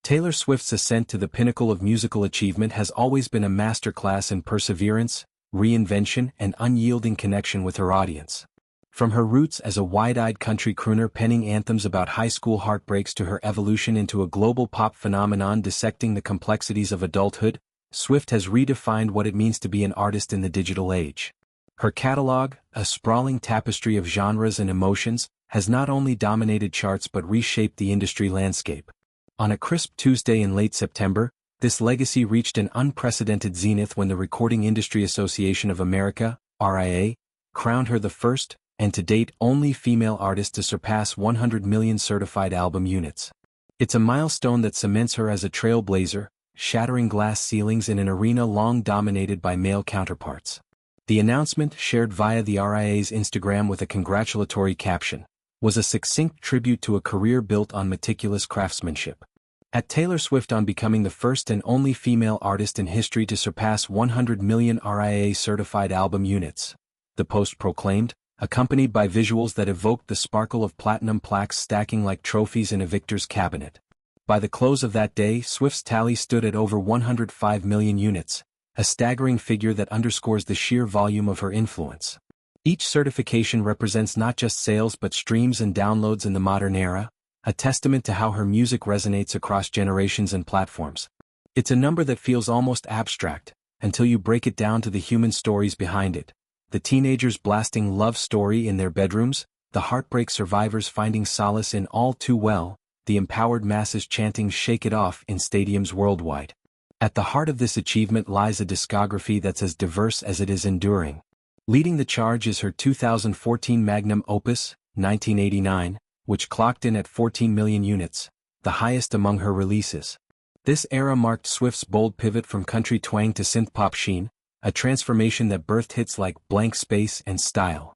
Taylor Swift's ascent to the pinnacle of musical achievement has always been a masterclass in perseverance, reinvention, and unyielding connection with her audience. From her roots as a wide-eyed country crooner penning anthems about high school heartbreaks to her evolution into a global pop phenomenon dissecting the complexities of adulthood, Swift has redefined what it means to be an artist in the digital age. Her catalog, a sprawling tapestry of genres and emotions, has not only dominated charts but reshaped the industry landscape. On a crisp Tuesday in late September, this legacy reached an unprecedented zenith when the Recording Industry Association of America, RIAA, crowned her the first, and to date only female artist to surpass 100 million certified album units. It's a milestone that cements her as a trailblazer, shattering glass ceilings in an arena long dominated by male counterparts. The announcement, shared via the RIAA's Instagram with a congratulatory caption, was a succinct tribute to a career built on meticulous craftsmanship. At Taylor Swift on becoming the first and only female artist in history to surpass 100 million RIAA-certified album units, the post proclaimed, accompanied by visuals that evoked the sparkle of platinum plaques stacking like trophies in a victor's cabinet. By the close of that day, Swift's tally stood at over 105 million units, a staggering figure that underscores the sheer volume of her influence. Each certification represents not just sales but streams and downloads in the modern era, a testament to how her music resonates across generations and platforms. It's a number that feels almost abstract, until you break it down to the human stories behind it. The teenagers blasting Love Story in their bedrooms, the heartbreak survivors finding solace in All Too Well, the empowered masses chanting Shake It Off in stadiums worldwide. At the heart of this achievement lies a discography that's as diverse as it is enduring. Leading the charge is her 2014 magnum opus, 1989, which clocked in at 14 million units, the highest among her releases. This era marked Swift's bold pivot from country twang to synth-pop sheen, a transformation that birthed hits like Blank Space and Style.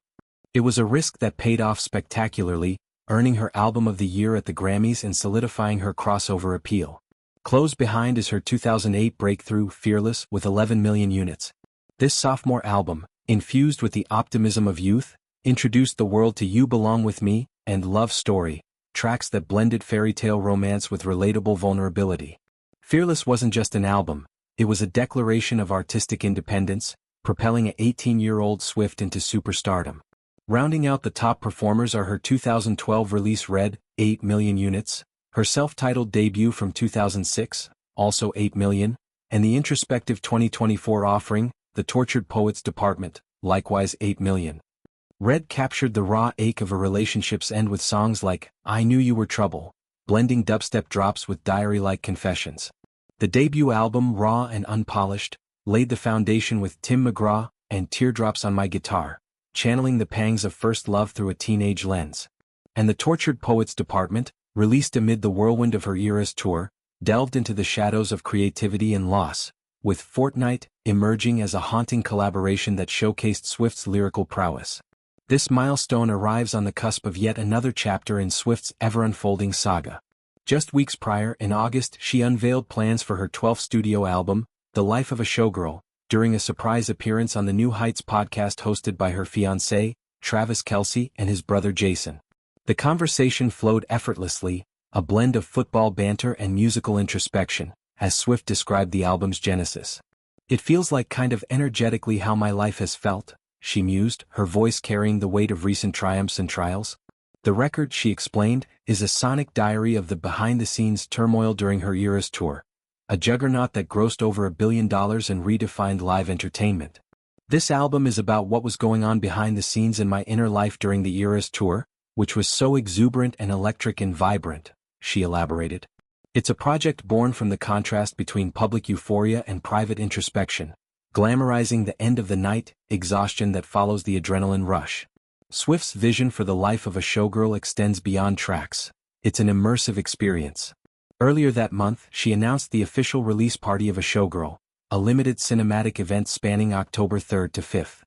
It was a risk that paid off spectacularly, earning her Album of the Year at the Grammys and solidifying her crossover appeal. Close behind is her 2008 breakthrough, Fearless, with 11 million units. This sophomore album, infused with the optimism of youth, introduced the world to You Belong With Me and Love Story, tracks that blended fairy tale romance with relatable vulnerability. Fearless wasn't just an album, it was a declaration of artistic independence, propelling an 18-year-old Swift into superstardom. Rounding out the top performers are her 2012 release Red, 8 million units, her self-titled debut from 2006, also 8 million, and the introspective 2024 offering, The Tortured Poets Department, likewise 8 million. Red captured the raw ache of a relationship's end with songs like I Knew You Were Trouble, blending dubstep drops with diary-like confessions. The debut album, Raw and Unpolished, laid the foundation with Tim McGraw and Teardrops on My Guitar, channeling the pangs of first love through a teenage lens. And The Tortured Poets Department, released amid the whirlwind of her Eras tour, delved into the shadows of creativity and loss, with Fortnite emerging as a haunting collaboration that showcased Swift's lyrical prowess. This milestone arrives on the cusp of yet another chapter in Swift's ever-unfolding saga. Just weeks prior, in August, she unveiled plans for her 12th studio album, The Life of a Showgirl, during a surprise appearance on the New Heights podcast hosted by her fiancé, Travis Kelce, and his brother Jason. The conversation flowed effortlessly, a blend of football banter and musical introspection, as Swift described the album's genesis. It feels like kind of energetically how my life has felt, she mused, her voice carrying the weight of recent triumphs and trials. The record, she explained, is a sonic diary of the behind-the-scenes turmoil during her Eras tour, a juggernaut that grossed over $1 billion and redefined live entertainment. This album is about what was going on behind the scenes in my inner life during the Eras tour, which was so exuberant and electric and vibrant, she elaborated. It's a project born from the contrast between public euphoria and private introspection, glamorizing the end of the night exhaustion that follows the adrenaline rush. Swift's vision for The Life of a Showgirl extends beyond tracks. It's an immersive experience. Earlier that month, she announced the official release party of A Showgirl, a limited cinematic event spanning October 3rd to 5th.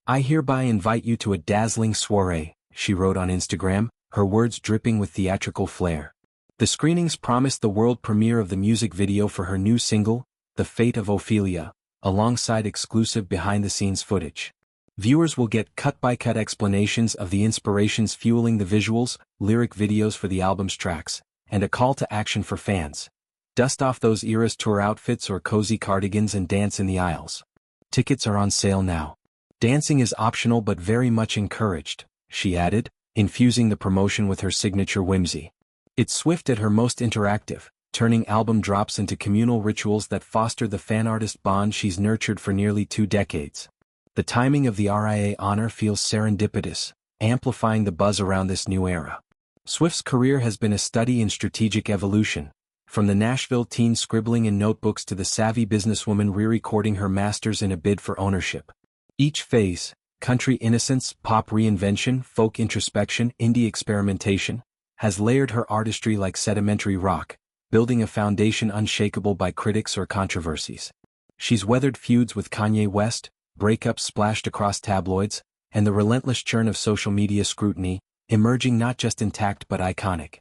I hereby invite you to a dazzling soiree, she wrote on Instagram, her words dripping with theatrical flair. The screenings promised the world premiere of the music video for her new single, The Fate of Ophelia, alongside exclusive behind-the-scenes footage. Viewers will get cut-by-cut explanations of the inspirations fueling the visuals, lyric videos for the album's tracks, and a call to action for fans. Dust off those era's tour outfits or cozy cardigans and dance in the aisles. Tickets are on sale now. Dancing is optional but very much encouraged, she added, infusing the promotion with her signature whimsy. It's Swift at her most interactive, turning album drops into communal rituals that foster the fan-artist bond she's nurtured for nearly 2 decades. The timing of the RIAA honor feels serendipitous, amplifying the buzz around this new era. Swift's career has been a study in strategic evolution, from the Nashville teen scribbling in notebooks to the savvy businesswoman re-recording her masters in a bid for ownership. Each phase, country innocence, pop reinvention, folk introspection, indie experimentation, has layered her artistry like sedimentary rock, building a foundation unshakable by critics or controversies. She's weathered feuds with Kanye West, breakups splashed across tabloids, and the relentless churn of social media scrutiny, emerging not just intact but iconic.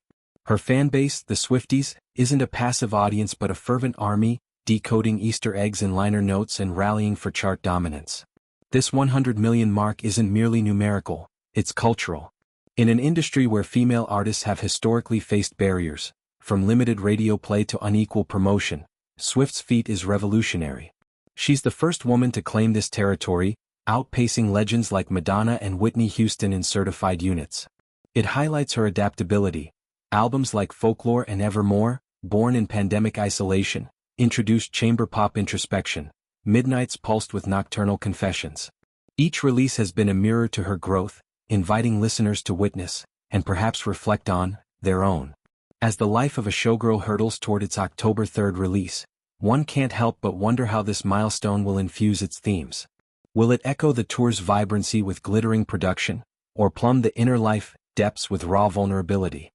Her fanbase, the Swifties, isn't a passive audience but a fervent army, decoding Easter eggs in liner notes and rallying for chart dominance. This 100 million mark isn't merely numerical, it's cultural. In an industry where female artists have historically faced barriers, from limited radio play to unequal promotion, Swift's feat is revolutionary. She's the first woman to claim this territory, outpacing legends like Madonna and Whitney Houston in certified units. It highlights her adaptability. Albums like Folklore and Evermore, born in pandemic isolation, introduced chamber pop introspection, Midnights pulsed with nocturnal confessions. Each release has been a mirror to her growth, inviting listeners to witness, and perhaps reflect on, their own. As the life of a showgirl hurtles toward its October 3rd release, one can't help but wonder how this milestone will infuse its themes. Will it echo the tour's vibrancy with glittering production, or plumb the inner life depths with raw vulnerability?